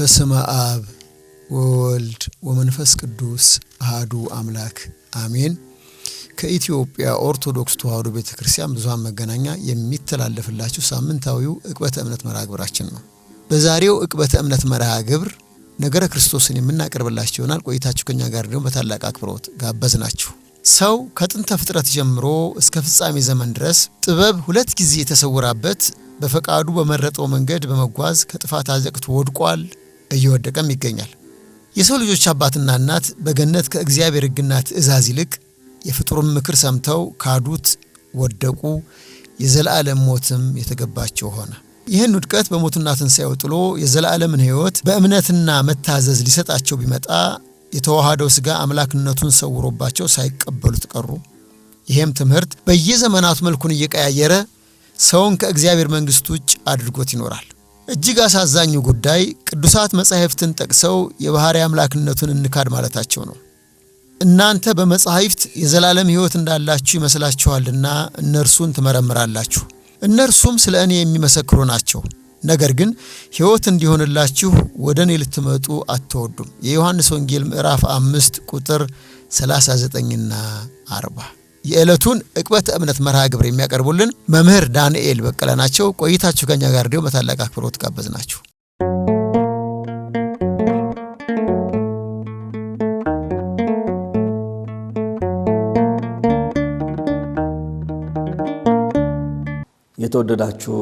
በስመ አብ ወወልድ ወመንፈስ ቅዱስ አሐዱ አምላክ አሜን። ከኢትዮጵያ ኦርቶዶክስ ተዋሕዶ ቤተክርስቲያን ብዙኃን መገናኛ የሚተላለፍላችሁ ሳምንታዊው ዕቅበተ እምነት መርሐ ግብራችን ነው። በዛሬው ዕቅበተ እምነት መርሐ ግብር ነገረ ክርስቶስን የምናቀርብላችሁ ይሆናል። ቆይታችሁ ከኛ ጋር ደግሞ በታላቅ አክብሮት ጋበዝናችሁ። ሰው ከጥንተ ፍጥረት ጀምሮ እስከ ፍጻሜ ዘመን ድረስ ጥበብ ሁለት ጊዜ የተሰወራበት በፈቃዱ በመረጠው መንገድ በመጓዝ ከጥፋት አዘቅት ወድቋል፣ እየወደቀም ይገኛል። የሰው ልጆች አባትና እናት በገነት ከእግዚአብሔር ሕግና ትእዛዝ ይልቅ የፍጡርን ምክር ሰምተው ካዱት፣ ወደቁ፣ የዘላለም ሞትም የተገባቸው ሆነ። ይህን ውድቀት በሞትና ትንሣኤው ጥሎ የዘላለምን ሕይወት በእምነትና መታዘዝ ሊሰጣቸው ቢመጣ የተዋሃደው ሥጋ አምላክነቱን ሰውሮባቸው ሳይቀበሉት ቀሩ። ይህም ትምህርት በየዘመናቱ መልኩን እየቀያየረ ሰውን ከእግዚአብሔር መንግሥት ውጭ አድርጎት ይኖራል። እጅግ አሳዛኙ ጉዳይ ቅዱሳት መጻሕፍትን ጠቅሰው የባሕርይ አምላክነቱን እንካድ ማለታቸው ነው። እናንተ በመጻሕፍት የዘላለም ሕይወት እንዳላችሁ ይመስላችኋልና እነርሱን ትመረምራላችሁ፣ እነርሱም ስለ እኔ የሚመሰክሩ ናቸው። ነገር ግን ሕይወት እንዲሆንላችሁ ወደ እኔ ልትመጡ አትወዱም። የዮሐንስ ወንጌል ምዕራፍ 5 ቁጥር 39ና 40። የዕለቱን ዕቅበተ እምነት መርሐ ግብር የሚያቀርቡልን መምህር ዳንኤል በቀለ ናቸው። ቆይታችሁ ከኛ ጋር ደግሞ በታላቅ አክብሮት ጋበዝናችሁ። የተወደዳችሁ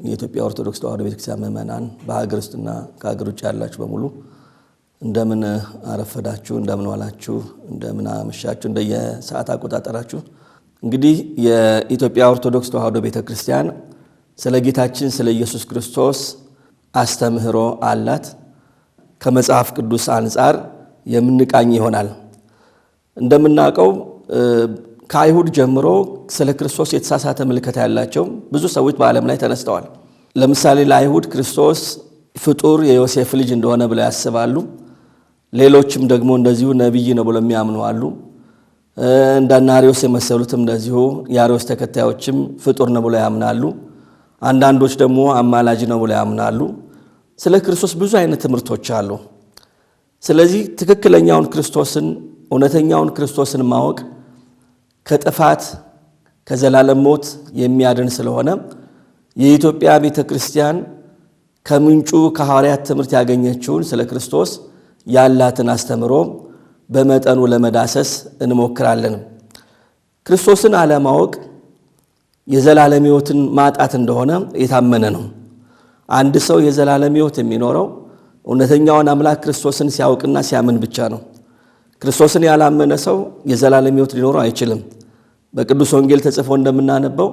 የኢትዮጵያ ኦርቶዶክስ ተዋሕዶ ቤተክርስቲያን ምእመናን በሀገር ውስጥና ከሀገር ውጭ ያላችሁ በሙሉ እንደምን አረፈዳችሁ፣ እንደምን ዋላችሁ፣ እንደምን አመሻችሁ እንደየሰዓት አቆጣጠራችሁ። እንግዲህ የኢትዮጵያ ኦርቶዶክስ ተዋሕዶ ቤተክርስቲያን ስለ ጌታችን ስለ ኢየሱስ ክርስቶስ አስተምህሮ አላት። ከመጽሐፍ ቅዱስ አንጻር የምንቃኝ ይሆናል። እንደምናውቀው ከአይሁድ ጀምሮ ስለ ክርስቶስ የተሳሳተ ምልከታ ያላቸው ብዙ ሰዎች በዓለም ላይ ተነስተዋል። ለምሳሌ ለአይሁድ ክርስቶስ ፍጡር የዮሴፍ ልጅ እንደሆነ ብለው ያስባሉ። ሌሎችም ደግሞ እንደዚሁ ነቢይ ነው ብለው የሚያምኑ አሉ። እንደነ አርዮስ የመሰሉትም እንደዚሁ የአርዮስ ተከታዮችም ፍጡር ነው ብለው ያምናሉ። አንዳንዶች ደግሞ አማላጅ ነው ብለው ያምናሉ። ስለ ክርስቶስ ብዙ አይነት ትምህርቶች አሉ። ስለዚህ ትክክለኛውን ክርስቶስን እውነተኛውን ክርስቶስን ማወቅ ከጥፋት ከዘላለም ሞት የሚያድን ስለሆነ የኢትዮጵያ ቤተክርስቲያን ከምንጩ ከሐዋርያት ትምህርት ያገኘችውን ስለ ክርስቶስ ያላትን አስተምሮ በመጠኑ ለመዳሰስ እንሞክራለን። ክርስቶስን አለማወቅ የዘላለም ሕይወትን ማጣት እንደሆነ የታመነ ነው። አንድ ሰው የዘላለም ሕይወት የሚኖረው እውነተኛውን አምላክ ክርስቶስን ሲያውቅና ሲያምን ብቻ ነው። ክርስቶስን ያላመነ ሰው የዘላለም ሕይወት ሊኖረው አይችልም። በቅዱስ ወንጌል ተጽፎ እንደምናነበው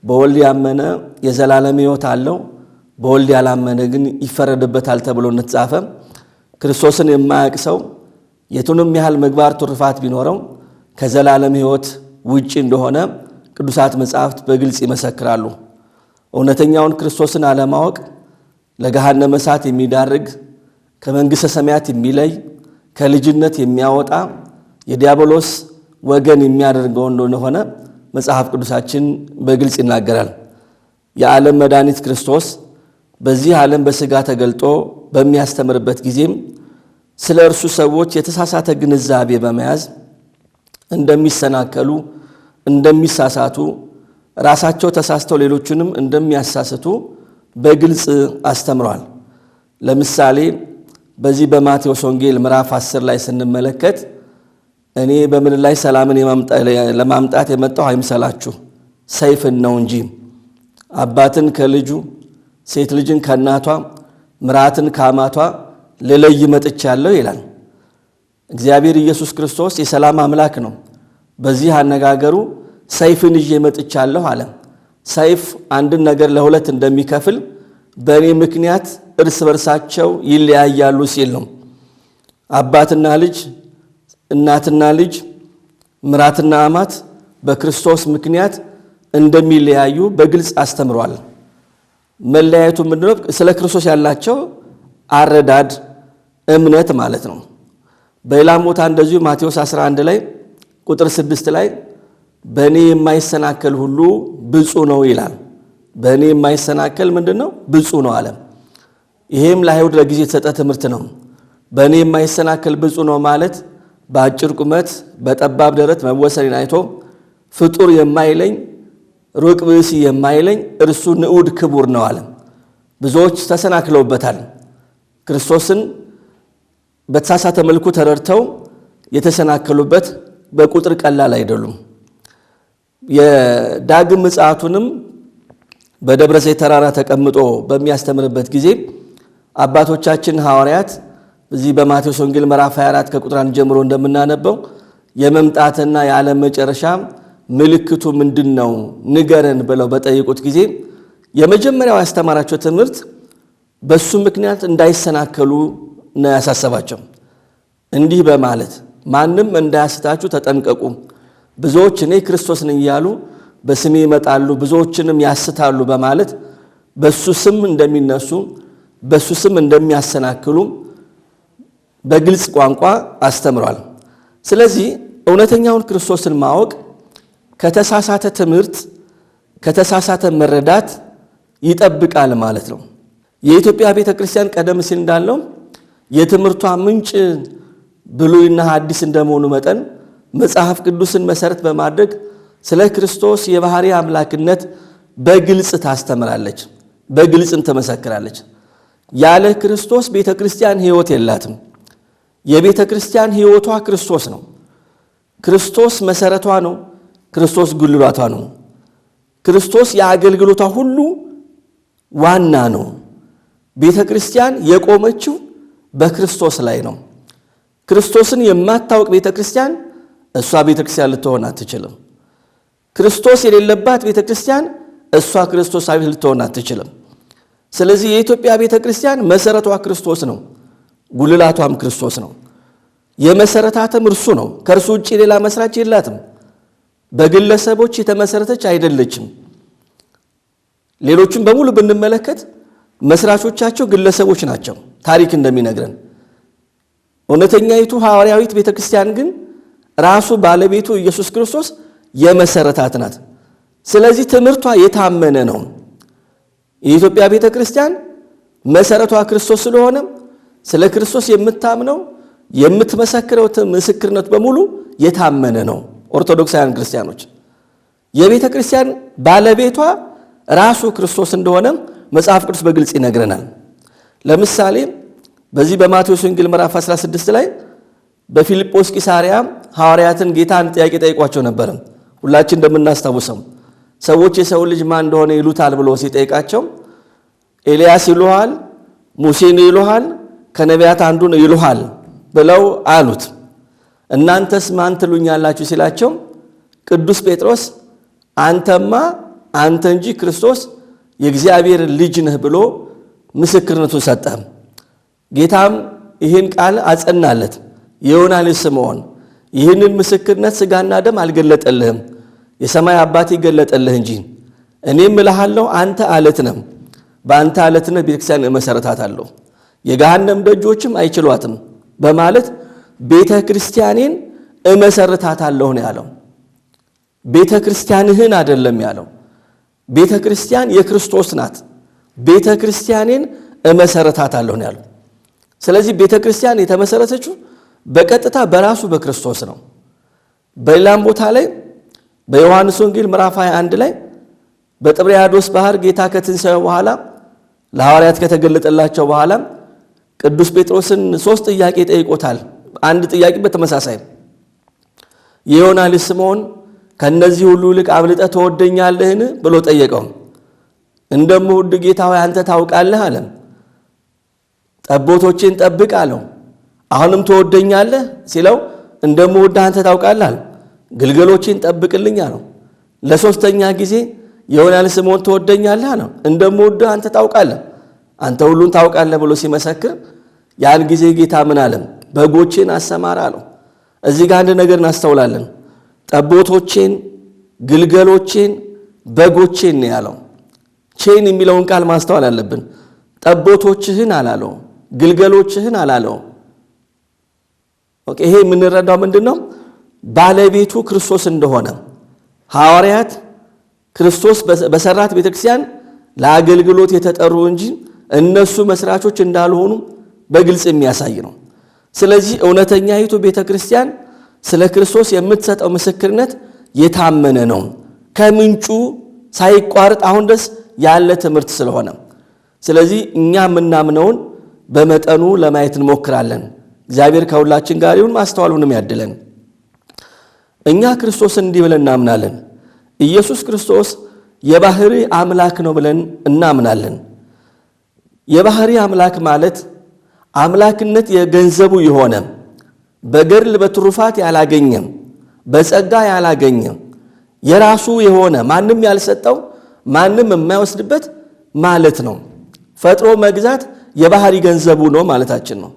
በወልድ ያመነ የዘላለም ሕይወት አለው፣ በወልድ ያላመነ ግን ይፈረድበታል ተብሎ እንደተጻፈ ክርስቶስን የማያውቅ ሰው የቱንም ያህል ምግባር ትሩፋት ቢኖረው ከዘላለም ሕይወት ውጪ እንደሆነ ቅዱሳት መጻሕፍት በግልጽ ይመሰክራሉ። እውነተኛውን ክርስቶስን አለማወቅ ለገሃነመ እሳት የሚዳርግ ከመንግሥተ ሰማያት የሚለይ ከልጅነት የሚያወጣ የዲያብሎስ ወገን የሚያደርገው እንደሆነ መጽሐፍ ቅዱሳችን በግልጽ ይናገራል። የዓለም መድኃኒት ክርስቶስ በዚህ ዓለም በሥጋ ተገልጦ በሚያስተምርበት ጊዜም ስለ እርሱ ሰዎች የተሳሳተ ግንዛቤ በመያዝ እንደሚሰናከሉ፣ እንደሚሳሳቱ፣ ራሳቸው ተሳስተው ሌሎችንም እንደሚያሳስቱ በግልጽ አስተምሯል። ለምሳሌ በዚህ በማቴዎስ ወንጌል ምዕራፍ 10 ላይ ስንመለከት እኔ በምድር ላይ ሰላምን ለማምጣት የመጣሁ አይምሰላችሁ፣ ሰይፍን ነው እንጂ አባትን ከልጁ ሴት ልጅን ከእናቷ ምራትን ከአማቷ ልለይ መጥቻለሁ ይላል። እግዚአብሔር ኢየሱስ ክርስቶስ የሰላም አምላክ ነው። በዚህ አነጋገሩ ሰይፍን ይዤ መጥቻለሁ አለ። ሰይፍ አንድን ነገር ለሁለት እንደሚከፍል በእኔ ምክንያት እርስ በርሳቸው ይለያያሉ ሲል ነው። አባትና ልጅ፣ እናትና ልጅ፣ ምራትና አማት በክርስቶስ ምክንያት እንደሚለያዩ በግልጽ አስተምሯል። መለያየቱ ምንድነው? ስለ ክርስቶስ ያላቸው አረዳድ እምነት ማለት ነው። በሌላም ቦታ እንደዚሁ ማቴዎስ 11 ላይ ቁጥር 6 ላይ በእኔ የማይሰናከል ሁሉ ብፁዕ ነው ይላል። በእኔ የማይሰናከል ምንድነው? ብፁዕ ነው አለ። ይሄም ለአይሁድ ለጊዜ የተሰጠ ትምህርት ነው። በእኔ የማይሰናከል ብፁዕ ነው ማለት በአጭር ቁመት በጠባብ ደረት መወሰኔን አይቶ ፍጡር የማይለኝ ሩቅ ብእሲ የማይለኝ እርሱ ንዑድ ክቡር ነው አለ። ብዙዎች ተሰናክለውበታል። ክርስቶስን በተሳሳተ መልኩ ተረድተው የተሰናከሉበት በቁጥር ቀላል አይደሉም። የዳግም ምጽአቱንም በደብረ ዘይት ተራራ ተቀምጦ በሚያስተምርበት ጊዜ አባቶቻችን ሐዋርያት በዚህ በማቴዎስ ወንጌል ምዕራፍ 24 ከቁጥር 1 ጀምሮ እንደምናነበው የመምጣትና የዓለም መጨረሻ ምልክቱ ምንድነው ንገረን ብለው በጠየቁት ጊዜ የመጀመሪያው ያስተማራቸው ትምህርት በሱ ምክንያት እንዳይሰናከሉ ነው ያሳሰባቸው። እንዲህ በማለት ማንም እንዳያስታችሁ ተጠንቀቁ፣ ብዙዎች እኔ ክርስቶስ ነኝ እያሉ በስሜ ይመጣሉ፣ ብዙዎችንም ያስታሉ በማለት በሱ ስም እንደሚነሱ በሱ ስም እንደሚያሰናክሉ በግልጽ ቋንቋ አስተምሯል። ስለዚህ እውነተኛውን ክርስቶስን ማወቅ ከተሳሳተ ትምህርት ከተሳሳተ መረዳት ይጠብቃል ማለት ነው። የኢትዮጵያ ቤተክርስቲያን ቀደም ሲል እንዳለው የትምህርቷ ምንጭ ብሉይና ሐዲስ እንደመሆኑ መጠን መጽሐፍ ቅዱስን መሰረት በማድረግ ስለ ክርስቶስ የባህሪ አምላክነት በግልጽ ታስተምራለች፣ በግልጽም ትመሰክራለች። ያለ ክርስቶስ ቤተክርስቲያን ሕይወት የላትም። የቤተክርስቲያን ሕይወቷ ክርስቶስ ነው። ክርስቶስ መሰረቷ ነው። ክርስቶስ ጉልላቷ ነው። ክርስቶስ የአገልግሎቷ ሁሉ ዋና ነው። ቤተክርስቲያን የቆመችው በክርስቶስ ላይ ነው። ክርስቶስን የማታውቅ ቤተክርስቲያን እሷ ቤተክርስቲያን ልትሆን አትችልም። ክርስቶስ የሌለባት ቤተክርስቲያን እሷ ክርስቶሳዊ ልትሆን አትችልም። ስለዚህ የኢትዮጵያ ቤተክርስቲያን መሰረቷ ክርስቶስ ነው። ጉልላቷም ክርስቶስ ነው። የመሰረታትም እርሱ ነው። ከእርሱ ውጪ ሌላ መስራች የላትም። በግለሰቦች የተመሰረተች አይደለችም። ሌሎችም በሙሉ ብንመለከት መስራቾቻቸው ግለሰቦች ናቸው። ታሪክ እንደሚነግረን እውነተኛይቱ ሐዋርያዊት ቤተክርስቲያን ግን ራሱ ባለቤቱ ኢየሱስ ክርስቶስ የመሰረታት ናት። ስለዚህ ትምህርቷ የታመነ ነው። የኢትዮጵያ ቤተክርስቲያን መሰረቷ ክርስቶስ ስለሆነ ስለ ክርስቶስ የምታምነው የምትመሰክረው ምስክርነት በሙሉ የታመነ ነው። ኦርቶዶክሳውያን ክርስቲያኖች የቤተክርስቲያን ባለቤቷ ራሱ ክርስቶስ እንደሆነ መጽሐፍ ቅዱስ በግልጽ ይነግረናል። ለምሳሌ በዚህ በማቴዎስ ወንጌል ምዕራፍ 16 ላይ በፊልጶስ ቂሳርያ ሐዋርያትን ጌታን ጥያቄ ጠይቋቸው ነበር። ሁላችን እንደምናስታውሰው ሰዎች የሰው ልጅ ማን እንደሆነ ይሉታል ብሎ ሲጠይቃቸው ኤልያስ ይሉሃል፣ ሙሴ ነው ይሉሃል፣ ከነቢያት አንዱ ነው ይሉሃል ብለው አሉት። እናንተስ ማን ትሉኛላችሁ ሲላቸው ቅዱስ ጴጥሮስ አንተማ አንተ እንጂ ክርስቶስ የእግዚአብሔር ልጅ ነህ ብሎ ምስክርነቱን ሰጠ። ጌታም ይህን ቃል አጸናለት። የዮና ልጅ ስምዖን ይህንን ምስክርነት ሥጋና ደም አልገለጠልህም፣ የሰማይ አባት ይገለጠልህ እንጂ። እኔም እልሃለሁ አንተ አለት ነህ፣ በአንተ አለትነት ቤተክርስቲያን እመሰረታታለሁ፣ የገሃነም ደጆችም አይችሏትም በማለት ቤተ ክርስቲያኔን እመሰርታታለሁ ነው ያለው። ቤተ ክርስቲያንህን አይደለም ያለው። ቤተ ክርስቲያን የክርስቶስ ናት። ቤተ ክርስቲያኔን እመሰርታታለሁ ነው ያለው። ስለዚህ ቤተ ክርስቲያን የተመሰረተችው በቀጥታ በራሱ በክርስቶስ ነው። በሌላም ቦታ ላይ በዮሐንስ ወንጌል ምዕራፍ 21 ላይ በጥብርያዶስ ባህር ጌታ ከትንሣኤው በኋላ ለሐዋርያት ከተገለጠላቸው በኋላ ቅዱስ ጴጥሮስን 3 ጥያቄ ጠይቆታል። አንድ ጥያቄ በተመሳሳይ የዮና ልጅ ስምዖን ከነዚህ ሁሉ ይልቅ አብልጠህ ትወደኛለህን ብሎ ጠየቀው። እንደምወድ ጌታ ሆይ አንተ ታውቃለህ አለ። ጠቦቶቼን ጠብቅ አለው። አሁንም ትወደኛለህ ሲለው እንደምወድ አንተ ታውቃለህ አለ። ግልገሎቼን ጠብቅልኝ አለው። ለሶስተኛ ጊዜ የዮና ልጅ ስምዖን ትወደኛለህ አለው። እንደምወድ አንተ ታውቃለህ፣ አንተ ሁሉን ታውቃለህ ብሎ ሲመሰክር ያን ጊዜ ጌታ ምን አለ? በጎቼን አሰማራ አለው። እዚህ ጋር አንድ ነገር እናስተውላለን። ጠቦቶቼን፣ ግልገሎቼን፣ በጎቼን ነው ያለው። ቼን የሚለውን ቃል ማስተዋል አለብን። ጠቦቶችህን አላለው፣ ግልገሎችህን አላለው። ኦኬ፣ ይሄ የምንረዳው ምንድነው? ባለቤቱ ክርስቶስ እንደሆነ ሐዋርያት ክርስቶስ በሰራት ቤተክርስቲያን ለአገልግሎት የተጠሩ እንጂ እነሱ መስራቾች እንዳልሆኑ በግልጽ የሚያሳይ ነው። ስለዚህ እውነተኛይቱ ቤተክርስቲያን ስለ ክርስቶስ የምትሰጠው ምስክርነት የታመነ ነው፣ ከምንጩ ሳይቋርጥ አሁን ድረስ ያለ ትምህርት ስለሆነ። ስለዚህ እኛ የምናምነውን በመጠኑ ለማየት እንሞክራለን። እግዚአብሔር ከሁላችን ጋር ይሁን፣ ማስተዋሉንም ያድለን። እኛ ክርስቶስን እንዲህ ብለን እናምናለን። ኢየሱስ ክርስቶስ የባህሪ አምላክ ነው ብለን እናምናለን። የባህሪ አምላክ ማለት አምላክነት የገንዘቡ የሆነ በገድል በትሩፋት ያላገኘ በጸጋ ያላገኘ የራሱ የሆነ ማንም ያልሰጠው ማንም የማይወስድበት ማለት ነው። ፈጥሮ መግዛት የባህሪ ገንዘቡ ነው ማለታችን ነው።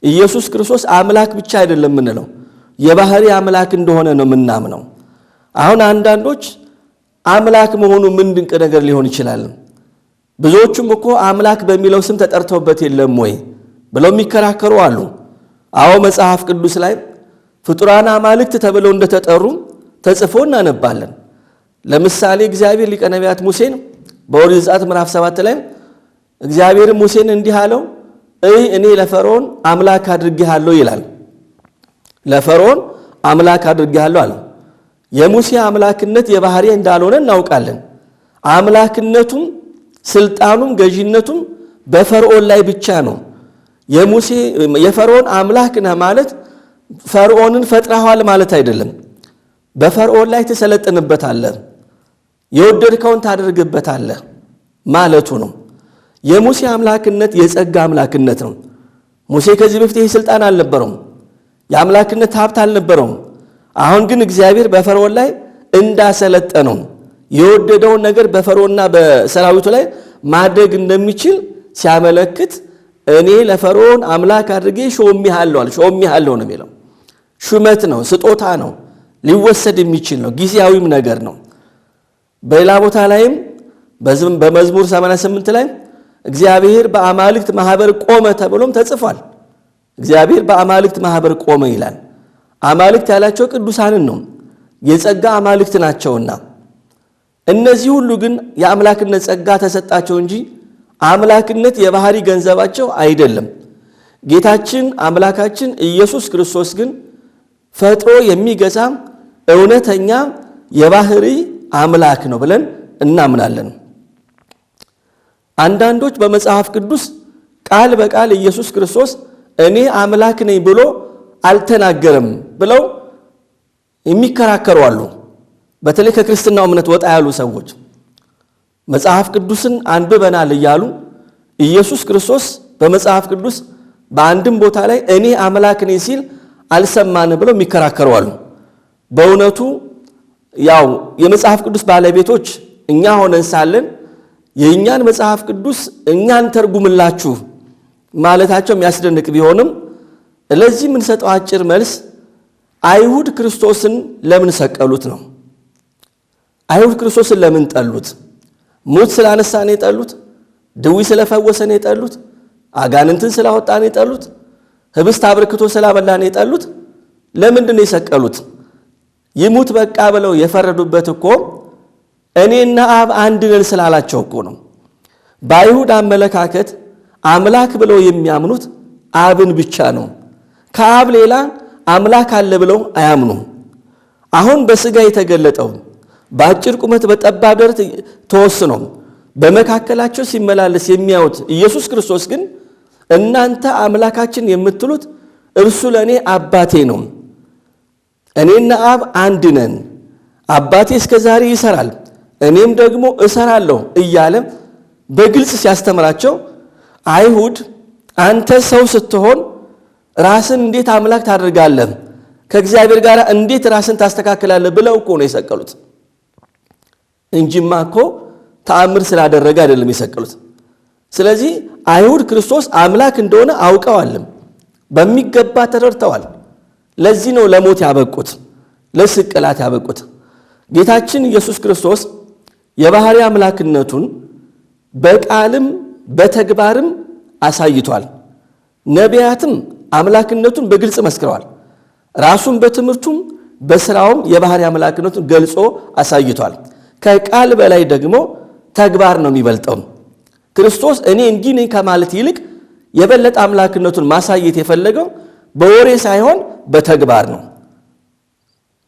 ኢየሱስ ክርስቶስ አምላክ ብቻ አይደለም የምንለው የባህሪ አምላክ እንደሆነ ነው የምናምነው። አሁን አንዳንዶች አምላክ መሆኑ ምን ድንቅ ነገር ሊሆን ይችላል፣ ብዙዎቹም እኮ አምላክ በሚለው ስም ተጠርተውበት የለም ወይ ብለው የሚከራከሩ አሉ። አዎ መጽሐፍ ቅዱስ ላይ ፍጡራን አማልክት ተብለው እንደተጠሩ ተጽፎ እናነባለን። ለምሳሌ እግዚአብሔር ሊቀ ነቢያት ሙሴን በኦሪት ዘጸአት ምዕራፍ 7 ላይ እግዚአብሔር ሙሴን እንዲህ አለው፣ እኔ ለፈርዖን አምላክ አድርጌሃለሁ ይላል። ለፈርዖን አምላክ አድርጌሃለሁ አለ። የሙሴ አምላክነት የባህሪ እንዳልሆነ እናውቃለን። አምላክነቱም ስልጣኑም ገዢነቱም በፈርዖን ላይ ብቻ ነው። የፈርዖን አምላክ ነህ ማለት ፈርዖንን ፈጥረዋል ማለት አይደለም። በፈርዖን ላይ ትሰለጥንበታለህ፣ የወደድከውን ታደርግበታለህ ማለቱ ነው። የሙሴ አምላክነት የጸጋ አምላክነት ነው። ሙሴ ከዚህ በፊት ይህ ስልጣን አልነበረውም፣ የአምላክነት ሀብት አልነበረውም። አሁን ግን እግዚአብሔር በፈርዖን ላይ እንዳሰለጠነው የወደደውን ነገር በፈርዖንና በሰራዊቱ ላይ ማድረግ እንደሚችል ሲያመለክት እኔ ለፈርዖን አምላክ አድርጌ ሾሜሃለሁ ነው የሚለው። ሹመት ነው፣ ስጦታ ነው፣ ሊወሰድ የሚችል ነው፣ ጊዜያዊም ነገር ነው። በሌላ ቦታ ላይም በመዝሙር 88 ላይ እግዚአብሔር በአማልክት ማህበር ቆመ ተብሎም ተጽፏል። እግዚአብሔር በአማልክት ማህበር ቆመ ይላል። አማልክት ያላቸው ቅዱሳንን ነው፣ የጸጋ አማልክት ናቸውና። እነዚህ ሁሉ ግን የአምላክነት ጸጋ ተሰጣቸው እንጂ አምላክነት የባህሪ ገንዘባቸው አይደለም። ጌታችን አምላካችን ኢየሱስ ክርስቶስ ግን ፈጥሮ የሚገዛ እውነተኛ የባህሪ አምላክ ነው ብለን እናምናለን። አንዳንዶች በመጽሐፍ ቅዱስ ቃል በቃል ኢየሱስ ክርስቶስ እኔ አምላክ ነኝ ብሎ አልተናገረም ብለው የሚከራከሩ አሉ። በተለይ ከክርስትናው እምነት ወጣ ያሉ ሰዎች መጽሐፍ ቅዱስን አንብበናል እያሉ ኢየሱስ ክርስቶስ በመጽሐፍ ቅዱስ በአንድም ቦታ ላይ እኔ አምላክ ነኝ ሲል አልሰማን ብለው የሚከራከሩ አሉ። በእውነቱ ያው የመጽሐፍ ቅዱስ ባለቤቶች እኛ ሆነን ሳለን የእኛን መጽሐፍ ቅዱስ እኛን ተርጉምላችሁ ማለታቸው የሚያስደንቅ ቢሆንም ለዚህ የምንሰጠው አጭር መልስ አይሁድ ክርስቶስን ለምን ሰቀሉት ነው። አይሁድ ክርስቶስን ለምን ጠሉት? ሙት ስላነሳ ነው የጠሉት? ድዊ ስለፈወሰ ነው የጠሉት? አጋንንትን ስላወጣ ነው የጠሉት? ህብስት አብርክቶ ስላበላ ነው የጠሉት? ለምንድን ነው የሰቀሉት? ይሙት በቃ ብለው የፈረዱበት እኮ እኔና አብ አንድ ነን ስላላቸው እኮ ነው። በአይሁድ አመለካከት አምላክ ብለው የሚያምኑት አብን ብቻ ነው። ከአብ ሌላ አምላክ አለ ብለው አያምኑም። አሁን በስጋ የተገለጠው በአጭር ቁመት በጠባብ ደረት ተወስኖ በመካከላቸው ሲመላለስ የሚያዩት ኢየሱስ ክርስቶስ ግን እናንተ አምላካችን የምትሉት እርሱ ለኔ አባቴ ነው፣ እኔና አብ አንድ ነን፣ አባቴ እስከዛሬ ይሰራል እኔም ደግሞ እሰራለሁ እያለ በግልጽ ሲያስተምራቸው አይሁድ አንተ ሰው ስትሆን ራስን እንዴት አምላክ ታደርጋለህ? ከእግዚአብሔር ጋር እንዴት ራስን ታስተካክላለህ? ብለው እኮ ነው የሰቀሉት እንጂማ እኮ ተአምር ስላደረገ አይደለም የሰቀሉት። ስለዚህ አይሁድ ክርስቶስ አምላክ እንደሆነ አውቀዋልም፣ በሚገባ ተረድተዋል። ለዚህ ነው ለሞት ያበቁት፣ ለስቅላት ያበቁት። ጌታችን ኢየሱስ ክርስቶስ የባህሪ አምላክነቱን በቃልም በተግባርም አሳይቷል። ነቢያትም አምላክነቱን በግልጽ መስክረዋል። ራሱን በትምህርቱም በስራውም የባህሪ አምላክነቱን ገልጾ አሳይቷል። ከቃል በላይ ደግሞ ተግባር ነው የሚበልጠው። ክርስቶስ እኔ እንዲህ ነኝ ከማለት ይልቅ የበለጠ አምላክነቱን ማሳየት የፈለገው በወሬ ሳይሆን በተግባር ነው።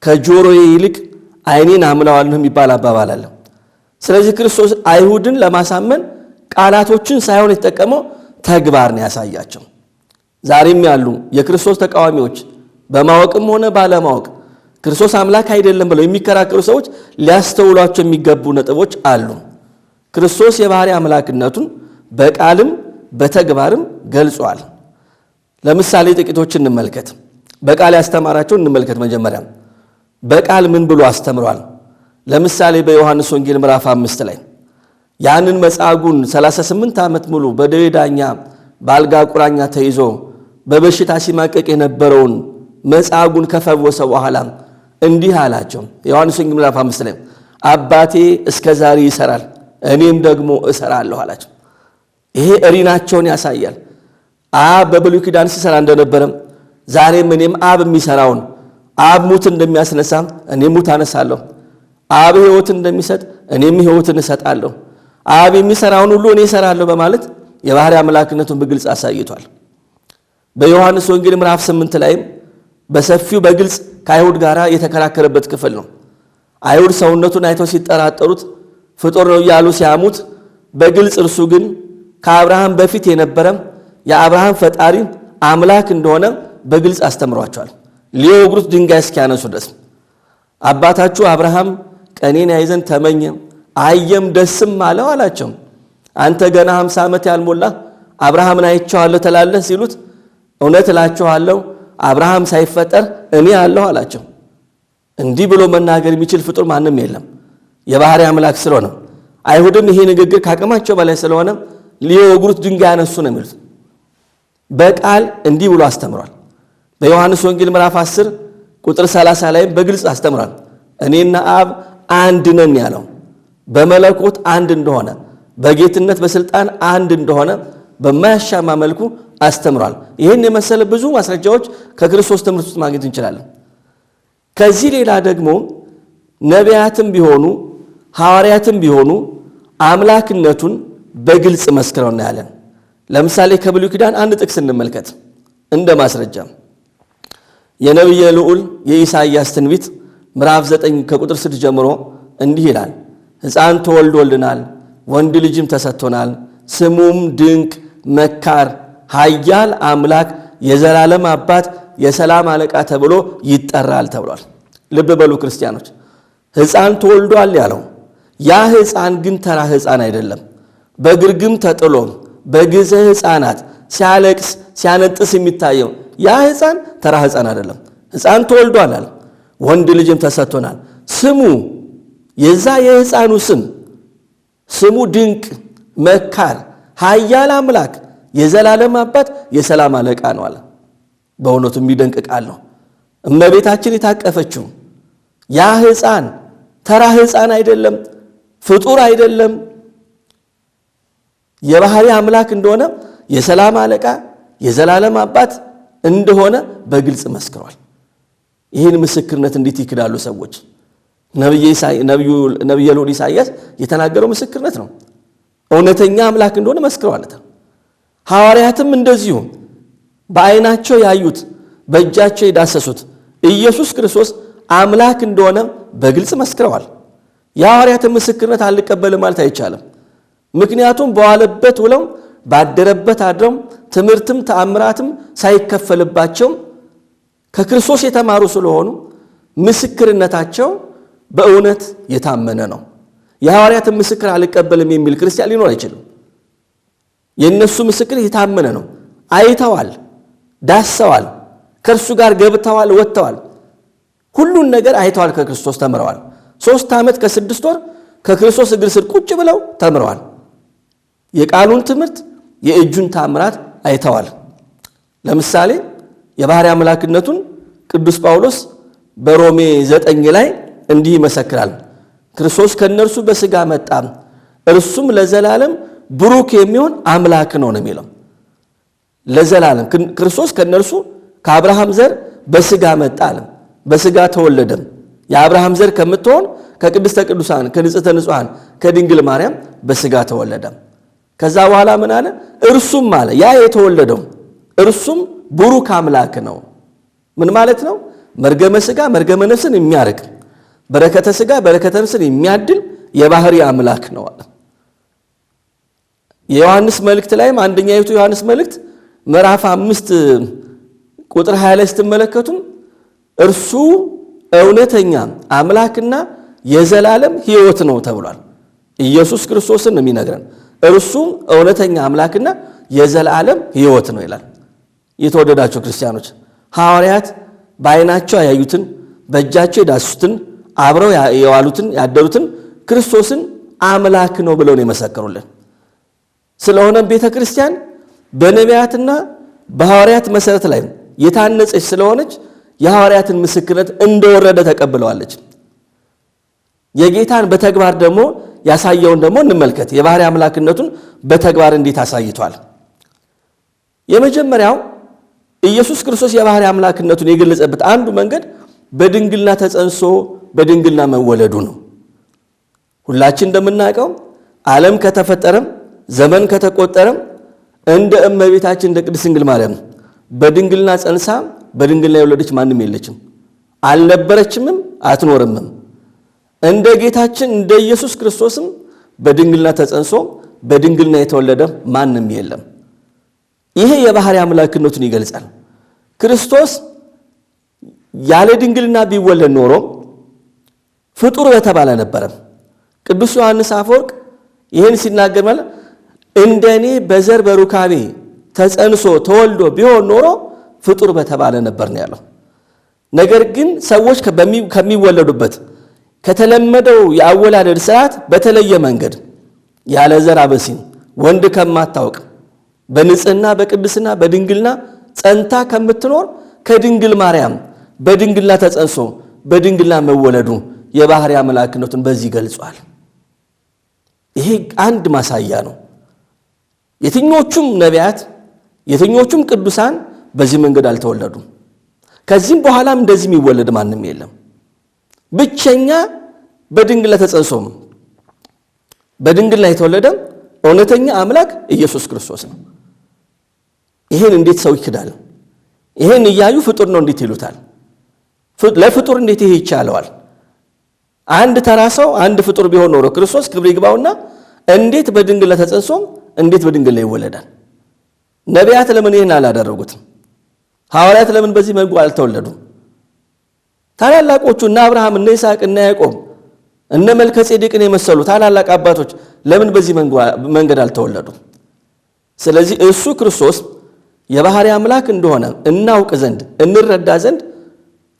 ከጆሮዬ ይልቅ ዓይኔን አምለዋለሁ የሚባል አባባል አለ። ስለዚህ ክርስቶስ አይሁድን ለማሳመን ቃላቶችን ሳይሆን የተጠቀመው ተግባር ነው ያሳያቸው። ዛሬም ያሉ የክርስቶስ ተቃዋሚዎች በማወቅም ሆነ ባለማወቅ ክርስቶስ አምላክ አይደለም ብለው የሚከራከሩ ሰዎች ሊያስተውሏቸው የሚገቡ ነጥቦች አሉ። ክርስቶስ የባህሪ አምላክነቱን በቃልም በተግባርም ገልጿል። ለምሳሌ ጥቂቶችን እንመልከት። በቃል ያስተማራቸውን እንመልከት። መጀመሪያ በቃል ምን ብሎ አስተምሯል? ለምሳሌ በዮሐንስ ወንጌል ምዕራፍ 5 ላይ ያንን መጻጉዕን 38 ዓመት ሙሉ በደዌ ዳኛ በአልጋ ቁራኛ ተይዞ በበሽታ ሲማቀቅ የነበረውን መጻጉዕን ከፈወሰ በኋላ እንዲህ አላቸው። ዮሐንስ ወንጌል ምዕራፍ 5 ላይ አባቴ እስከ ዛሬ ይሰራል፣ እኔም ደግሞ እሰራለሁ አላቸው። ይሄ እሪናቸውን ያሳያል። አብ በብሉይ ኪዳን ሲሰራ እንደነበረም ዛሬም እኔም አብ የሚሰራውን አብ ሙት እንደሚያስነሳ እኔም ሙት አነሳለሁ፣ አብ ሕይወትን እንደሚሰጥ እኔም ሕይወትን እሰጣለሁ፣ አብ የሚሰራውን ሁሉ እኔ እሰራለሁ በማለት የባህሪ አምላክነቱን በግልጽ አሳይቷል። በዮሐንስ ወንጌል ምዕራፍ 8 ላይም በሰፊው በግልጽ ከአይሁድ ጋር የተከራከረበት ክፍል ነው። አይሁድ ሰውነቱን አይተው ሲጠራጠሩት ፍጡር ነው እያሉ ሲያሙት፣ በግልጽ እርሱ ግን ከአብርሃም በፊት የነበረ የአብርሃም ፈጣሪ አምላክ እንደሆነ በግልጽ አስተምሯቸዋል። ሊወግሩት ድንጋይ እስኪያነሱ ድረስ አባታችሁ አብርሃም ቀኔን ያይ ዘንድ ተመኘ፣ አየም ደስም አለው አላቸው። አንተ ገና 50 ዓመት ያልሞላ አብርሃምን አይቼዋለሁ ትላለህ ሲሉት፣ እውነት እላችኋለሁ አብርሃም ሳይፈጠር እኔ አለሁ አላቸው። እንዲህ ብሎ መናገር የሚችል ፍጡር ማንም የለም የባህሪ አምላክ ስለሆነ። አይሁድም ይሄ ንግግር ካቅማቸው በላይ ስለሆነ ሊወግሩት ድንጋይ ያነሱ ነው የሚሉት። በቃል እንዲህ ብሎ አስተምሯል። በዮሐንስ ወንጌል ምዕራፍ 10 ቁጥር 30 ላይም በግልጽ አስተምሯል። እኔና አብ አንድ ነን ያለው በመለኮት አንድ እንደሆነ፣ በጌትነት በስልጣን አንድ እንደሆነ በማያሻማ መልኩ አስተምሯል። ይህን የመሰለ ብዙ ማስረጃዎች ከክርስቶስ ትምህርት ውስጥ ማግኘት እንችላለን። ከዚህ ሌላ ደግሞ ነቢያትም ቢሆኑ ሐዋርያትም ቢሆኑ አምላክነቱን በግልጽ መስክረው እናያለን። ለምሳሌ ከብሉይ ኪዳን አንድ ጥቅስ እንመልከት እንደ ማስረጃ። የነቢየ ልዑል የኢሳይያስ ትንቢት ምዕራፍ 9 ከቁጥር 6 ጀምሮ እንዲህ ይላል። ሕፃን ተወልዶልናል፣ ወንድ ልጅም ተሰጥቶናል፣ ስሙም ድንቅ መካር፣ ኃያል አምላክ፣ የዘላለም አባት፣ የሰላም አለቃ ተብሎ ይጠራል ተብሏል። ልብ በሉ ክርስቲያኖች፣ ሕፃን ተወልዷል ያለው ያ ሕፃን ግን ተራ ሕፃን አይደለም። በግርግም ተጥሎ በግዘ ሕፃናት ሲያለቅስ ሲያነጥስ የሚታየው ያ ሕፃን ተራ ሕፃን አይደለም። ሕፃን ተወልዷል አለ፣ ወንድ ልጅም ተሰጥቶናል። ስሙ የዛ የሕፃኑ ስሙ ድንቅ መካር፣ ኃያል አምላክ፣ የዘላለም አባት፣ የሰላም አለቃ ነው አለ። በእውነቱ የሚደንቅ ቃል ነው። እመቤታችን የታቀፈችው ያ ሕፃን ተራ ሕፃን አይደለም፣ ፍጡር አይደለም። የባህሪ አምላክ እንደሆነ፣ የሰላም አለቃ፣ የዘላለም አባት እንደሆነ በግልጽ መስክሯል። ይህን ምስክርነት እንዴት ይክዳሉ ሰዎች? ነቢየ ልዑል ኢሳይያስ የተናገረው ምስክርነት ነው። እውነተኛ አምላክ እንደሆነ መስክረዋል። ሐዋርያትም እንደዚሁ በዓይናቸው ያዩት በእጃቸው የዳሰሱት ኢየሱስ ክርስቶስ አምላክ እንደሆነ በግልጽ መስክረዋል። የሐዋርያትን ምስክርነት አልቀበልም ማለት አይቻልም። ምክንያቱም በዋለበት ውለው ባደረበት አድረው ትምህርትም ተአምራትም ሳይከፈልባቸው ከክርስቶስ የተማሩ ስለሆኑ ምስክርነታቸው በእውነት የታመነ ነው። የሐዋርያትን ምስክር አልቀበልም የሚል ክርስቲያን ሊኖር አይችልም። የእነሱ ምስክር የታመነ ነው። አይተዋል፣ ዳሰዋል፣ ከእርሱ ጋር ገብተዋል፣ ወጥተዋል፣ ሁሉን ነገር አይተዋል፣ ከክርስቶስ ተምረዋል። 3 ዓመት ከ6 ወር ከክርስቶስ እግር ስር ቁጭ ብለው ተምረዋል። የቃሉን ትምህርት የእጁን ታምራት አይተዋል። ለምሳሌ የባህሪ አምላክነቱን ቅዱስ ጳውሎስ በሮሜ 9 ላይ እንዲህ ይመሰክራል። ክርስቶስ ከነርሱ በሥጋ መጣ፣ እርሱም ለዘላለም ብሩክ የሚሆን አምላክ ነው ነው የሚለው። ለዘላለም ክርስቶስ ከነርሱ ከአብርሃም ዘር በሥጋ መጣ አለ። በሥጋ ተወለደም የአብርሃም ዘር ከምትሆን ከቅድስተ ቅዱሳን ከንጽሕተ ንጹሐን ከድንግል ማርያም በሥጋ ተወለደ። ከዛ በኋላ ምን አለ? እርሱም አለ ያ የተወለደው እርሱም ቡሩክ አምላክ ነው። ምን ማለት ነው? መርገመ ሥጋ መርገመ ነፍስን የሚያርቅ በረከተ ሥጋ በረከተ ነፍስን የሚያድል የባህሪ አምላክ ነው አለ። የዮሐንስ መልእክት ላይም አንደኛይቱ ዮሐንስ መልእክት ምዕራፍ 5 ቁጥር 20 ላይ ስትመለከቱም እርሱ እውነተኛ አምላክና የዘላለም ሕይወት ነው ተብሏል። ኢየሱስ ክርስቶስን ነው የሚነግረን። እርሱ እውነተኛ አምላክና የዘላለም ሕይወት ነው ይላል። የተወደዳቸው ክርስቲያኖች ሐዋርያት በዓይናቸው ያዩትን በእጃቸው የዳሱትን አብረው የዋሉትን ያደሩትን ክርስቶስን አምላክ ነው ብለው ነው የመሰከሩልን። ስለሆነም ቤተ ክርስቲያን በነቢያትና በሐዋርያት መሰረት ላይ የታነጸች ስለሆነች የሐዋርያትን ምስክርነት እንደወረደ ተቀብለዋለች። የጌታን በተግባር ደግሞ ያሳየውን ደግሞ እንመልከት። የባህሪ አምላክነቱን በተግባር እንዴት አሳይቷል? የመጀመሪያው ኢየሱስ ክርስቶስ የባህሪ አምላክነቱን የገለጸበት አንዱ መንገድ በድንግልና ተጸንሶ በድንግልና መወለዱ ነው። ሁላችን እንደምናውቀው ዓለም ከተፈጠረም ዘመን ከተቆጠረም እንደ እመቤታችን እንደ ቅድስት ድንግል ማርያም በድንግልና ጸንሳ በድንግልና የወለደች ማንም የለችም፣ አልነበረችምም፣ አትኖርምም። እንደ ጌታችን እንደ ኢየሱስ ክርስቶስም በድንግልና ተጸንሶ በድንግልና የተወለደ ማንም የለም። ይሄ የባህሪ አምላክነቱን ይገልጻል። ክርስቶስ ያለ ድንግልና ቢወለድ ኖሮ ፍጡር በተባለ ነበረ። ቅዱስ ዮሐንስ አፈወርቅ ይህን ሲናገር ማለት እንደኔ በዘር በሩካቤ ተጸንሶ ተወልዶ ቢሆን ኖሮ ፍጡር በተባለ ነበር ነው ያለው። ነገር ግን ሰዎች ከሚወለዱበት ከተለመደው የአወላለድ ስርዓት በተለየ መንገድ ያለ ዘር አበሲን ወንድ ከማታውቅ በንጽህና በቅድስና በድንግልና ጸንታ ከምትኖር ከድንግል ማርያም በድንግልና ተጸንሶ በድንግልና መወለዱ የባህሪ አምላክነቱን በዚህ ገልጿል። ይሄ አንድ ማሳያ ነው። የትኞቹም ነቢያት የትኞቹም ቅዱሳን በዚህ መንገድ አልተወለዱም። ከዚህም በኋላም እንደዚህ የሚወለድ ማንም የለም። ብቸኛ በድንግልና ተጸንሶም በድንግልና የተወለደ እውነተኛ አምላክ ኢየሱስ ክርስቶስ ነው። ይሄን እንዴት ሰው ይክዳል? ይሄን እያዩ ፍጡር ነው እንዴት ይሉታል? ለፍጡር እንዴት ይሄ ይቻለዋል? አንድ ተራ ሰው አንድ ፍጡር ቢሆን ኖሮ ክርስቶስ ክብር ይግባውና እንዴት በድንግልና ተጸንሶም እንዴት በድንግልና ይወለዳል? ነቢያት ለምን ይሄን አላደረጉትም? ሐዋርያት ለምን በዚህ መልኩ አልተወለዱም? ታላላቆቹ እነ አብርሃም እነ ይስሐቅ እነ ያዕቆብ እነ መልከጼዴቅን የመሰሉ ታላላቅ አባቶች ለምን በዚህ መንገድ አልተወለዱም? ስለዚህ እሱ ክርስቶስ የባህሪ አምላክ እንደሆነ እናውቅ ዘንድ እንረዳ ዘንድ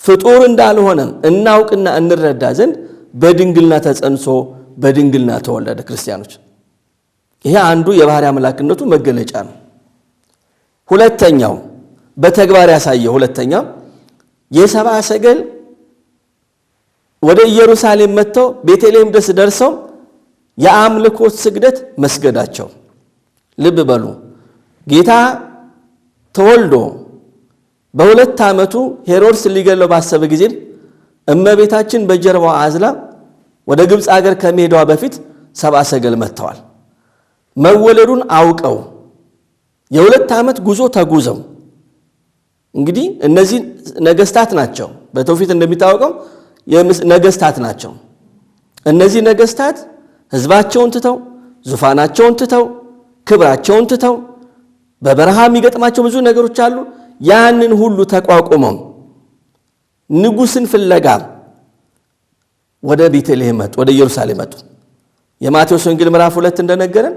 ፍጡር እንዳልሆነ እናውቅና እንረዳ ዘንድ በድንግልና ተጸንሶ በድንግልና ተወለደ። ክርስቲያኖች ይሄ አንዱ የባህሪ አምላክነቱ መገለጫ ነው። ሁለተኛው በተግባር ያሳየው ሁለተኛው የሰብአ ሰገል ወደ ኢየሩሳሌም መጥተው ቤተልሔም ድረስ ደርሰው የአምልኮት ስግደት መስገዳቸው። ልብ በሉ ጌታ ተወልዶ በሁለት ዓመቱ ሄሮድስ ሊገለው ባሰበ ጊዜ እመቤታችን በጀርባዋ አዝላ ወደ ግብፅ አገር ከመሄዷ በፊት ሰብአ ሰገል መጥተዋል። መወለዱን አውቀው የሁለት ዓመት ጉዞ ተጉዘው እንግዲህ እነዚህ ነገስታት ናቸው። በትውፊት እንደሚታወቀው ነገስታት ናቸው። እነዚህ ነገስታት ህዝባቸውን ትተው ዙፋናቸውን ትተው ክብራቸውን ትተው በበረሃ የሚገጥማቸው ብዙ ነገሮች አሉ። ያንን ሁሉ ተቋቁመው ንጉስን ፍለጋ ወደ ቤተልሔም መጡ፣ ወደ ኢየሩሳሌም መጡ። የማቴዎስ ወንጌል ምዕራፍ 2 እንደነገረን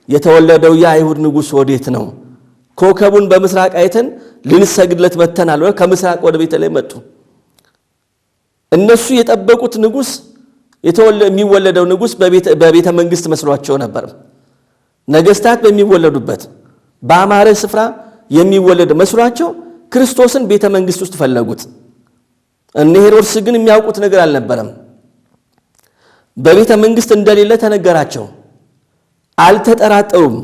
የተወለደው የአይሁድ ንጉስ ወዴት ነው? ኮከቡን በምስራቅ አይተን ልንሰግድለት መተናል ብለው ከምስራቅ ወደ ቤተልሔም መጡ። እነሱ የጠበቁት ንጉስ የሚወለደው ንጉስ በቤተ መንግስት መስሏቸው ነበር። ነገስታት በሚወለዱበት በአማረ ስፍራ የሚወለድ መስሏቸው ክርስቶስን ቤተ መንግስት ውስጥ ፈለጉት። እነ ሄሮድስ ግን የሚያውቁት ነገር አልነበረም። በቤተ መንግስት እንደሌለ ተነገራቸው። አልተጠራጠሩም።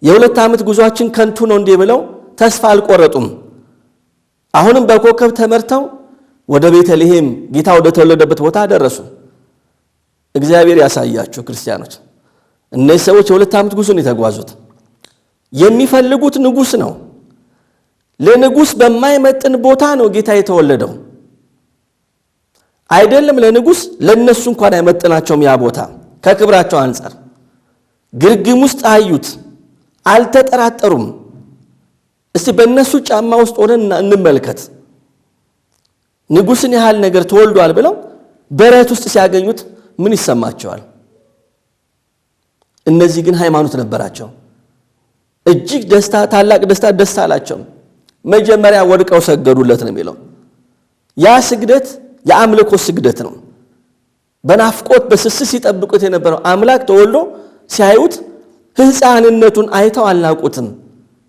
የሁለት ዓመት ጉዟችን ከንቱ ነው እንዲህ ብለው ተስፋ አልቆረጡም። አሁንም በኮከብ ተመርተው ወደ ቤተልሔም ጌታ ወደ ተወለደበት ቦታ ደረሱ። እግዚአብሔር ያሳያችሁ ክርስቲያኖች፣ እነዚህ ሰዎች የ2 ዓመት ጉዞ ነው የተጓዙት። የሚፈልጉት ንጉሥ ነው። ለንጉሥ በማይመጥን ቦታ ነው ጌታ የተወለደው። አይደለም ለንጉሥ ለነሱ እንኳን አይመጥናቸውም ያ ቦታ ከክብራቸው አንፃር። ግርግም ውስጥ አዩት፣ አልተጠራጠሩም። እስቲ በእነሱ ጫማ ውስጥ ሆነን እንመልከት። ንጉሥን ያህል ነገር ተወልዷል ብለው በረት ውስጥ ሲያገኙት ምን ይሰማቸዋል? እነዚህ ግን ሃይማኖት ነበራቸው። እጅግ ደስታ፣ ታላቅ ደስታ ደስ አላቸው። መጀመሪያ ወድቀው ሰገዱለት ነው የሚለው። ያ ስግደት የአምልኮ ስግደት ነው። በናፍቆት በስስት ሲጠብቁት የነበረው አምላክ ተወልዶ ሲያዩት ሕፃንነቱን አይተው አልናቁትም።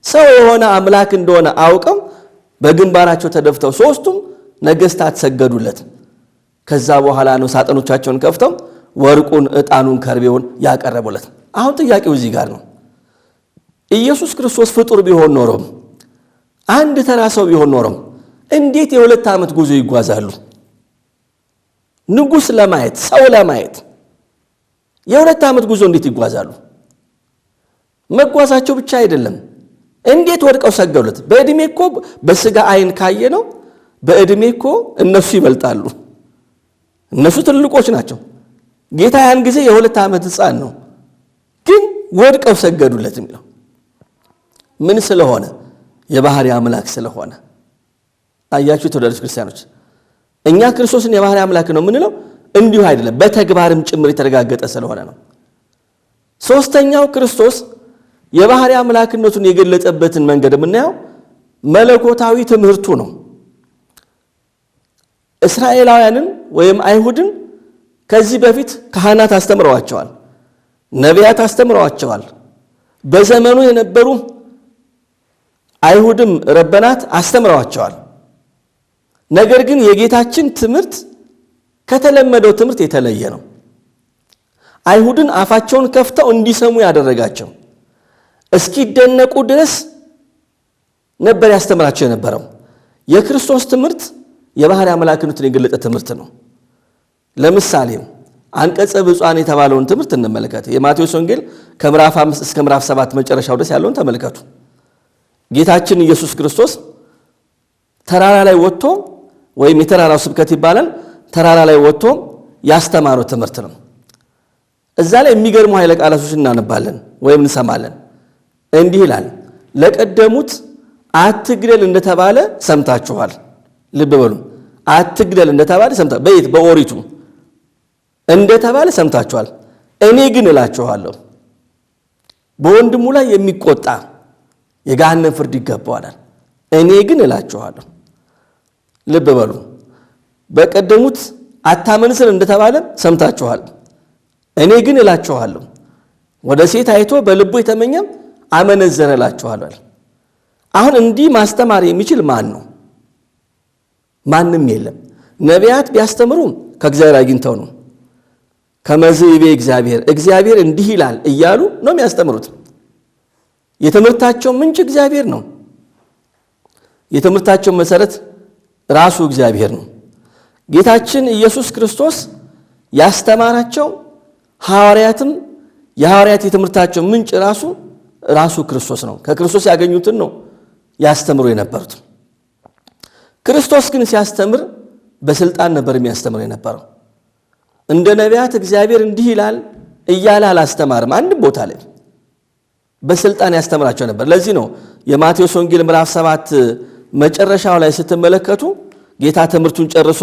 ሰው የሆነ አምላክ እንደሆነ አውቀው በግንባራቸው ተደፍተው ሦስቱም ነገሥታት ሰገዱለት። ከዛ በኋላ ነው ሳጥኖቻቸውን ከፍተው ወርቁን፣ ዕጣኑን፣ ከርቤውን ያቀረቡለት። አሁን ጥያቄው እዚህ ጋር ነው። ኢየሱስ ክርስቶስ ፍጡር ቢሆን ኖሮ፣ አንድ ተራ ሰው ቢሆን ኖሮ እንዴት የ2 ዓመት ጉዞ ይጓዛሉ? ንጉሥ ለማየት፣ ሰው ለማየት የ2 ዓመት ጉዞ እንዴት ይጓዛሉ? መጓዛቸው ብቻ አይደለም፣ እንዴት ወድቀው ሰገዱለት? በዕድሜ እኮ በሥጋ አይን ካየ ነው በዕድሜ እኮ እነሱ ይበልጣሉ። እነሱ ትልቆች ናቸው። ጌታ ያን ጊዜ የ2 ዓመት ሕፃን ነው። ግን ወድቀው ሰገዱለት የሚለው ምን ስለሆነ? የባህሪ አምላክ ስለሆነ። አያችሁ ተወዳጆች ክርስቲያኖች፣ እኛ ክርስቶስን የባህሪ አምላክ ነው የምንለው እንዲሁ አይደለም፣ በተግባርም ጭምር የተረጋገጠ ስለሆነ ነው። ሶስተኛው ክርስቶስ የባህሪ አምላክነቱን የገለጸበትን መንገድ የምናየው መለኮታዊ ትምህርቱ ነው። እስራኤላውያንን ወይም አይሁድን ከዚህ በፊት ካህናት አስተምረዋቸዋል፣ ነቢያት አስተምረዋቸዋል። በዘመኑ የነበሩ አይሁድም ረበናት አስተምረዋቸዋል። ነገር ግን የጌታችን ትምህርት ከተለመደው ትምህርት የተለየ ነው። አይሁድን አፋቸውን ከፍተው እንዲሰሙ ያደረጋቸው እስኪደነቁ ድረስ ነበር ያስተምራቸው የነበረው። የክርስቶስ ትምህርት የባህሪ አምላክነቱን የገለጠ ትምህርት ነው። ለምሳሌ አንቀጸ ብፁዓን የተባለውን ትምህርት እንመልከት። የማቴዎስ ወንጌል ከምዕራፍ 5 እስከ ምዕራፍ 7 መጨረሻው ድረስ ያለውን ተመልከቱ። ጌታችን ኢየሱስ ክርስቶስ ተራራ ላይ ወጥቶ ወይም የተራራው ስብከት ይባላል፣ ተራራ ላይ ወጥቶ ያስተማረው ትምህርት ነው። እዛ ላይ የሚገርሙ ኃይለ ቃላቶች እናነባለን ወይም እንሰማለን። እንዲህ ይላል፣ ለቀደሙት አትግደል እንደተባለ ሰምታችኋል። ልብ በሉ፣ አትግደል እንደተባለ ሰምታችኋል። በየት? በኦሪቱ እንደተባለ ሰምታችኋል። እኔ ግን እላችኋለሁ በወንድሙ ላይ የሚቆጣ የገሃነም ፍርድ ይገባዋል። እኔ ግን እላችኋለሁ። ልብ በሉ፣ በቀደሙት አታመንዝር እንደተባለ ሰምታችኋል። እኔ ግን እላችኋለሁ ወደ ሴት አይቶ በልቡ የተመኘም አመነዘረ እላችኋለሁ። አሁን እንዲህ ማስተማር የሚችል ማን ነው? ማንም የለም። ነቢያት ቢያስተምሩ ከእግዚአብሔር አግኝተው ነው። ከመዝቤ እግዚአብሔር እንዲህ ይላል እያሉ ነው የሚያስተምሩት። የትምህርታቸው ምንጭ እግዚአብሔር ነው። የትምህርታቸው መሰረት ራሱ እግዚአብሔር ነው። ጌታችን ኢየሱስ ክርስቶስ ያስተማራቸው ሐዋርያትም የሐዋርያት የትምህርታቸው ምንጭ ራሱ ክርስቶስ ነው። ከክርስቶስ ያገኙትን ነው ያስተምሩ የነበሩት። ክርስቶስ ግን ሲያስተምር በስልጣን ነበር የሚያስተምር የነበረው። እንደ ነቢያት እግዚአብሔር እንዲህ ይላል እያለ አላስተማርም። አንድ ቦታ ላይ በስልጣን ያስተምራቸው ነበር። ለዚህ ነው የማቴዎስ ወንጌል ምዕራፍ 7 መጨረሻው ላይ ስትመለከቱ ጌታ ትምህርቱን ጨርሶ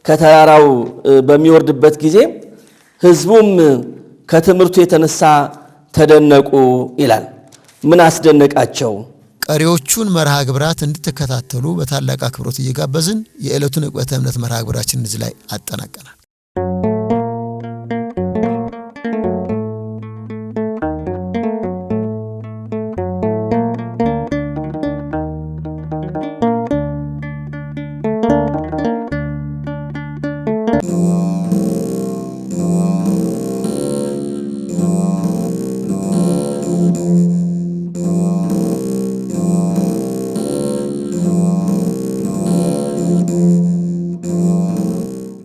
ከተራራው በሚወርድበት ጊዜ ሕዝቡም ከትምህርቱ የተነሳ ተደነቁ ይላል። ምን አስደነቃቸው? ቀሪዎቹን መርሃ ግብራት እንድትከታተሉ በታላቅ አክብሮት እየጋበዝን የዕለቱን ዕቅበተ እምነት መርሃ ግብራችን እዚህ ላይ አጠናቀናል።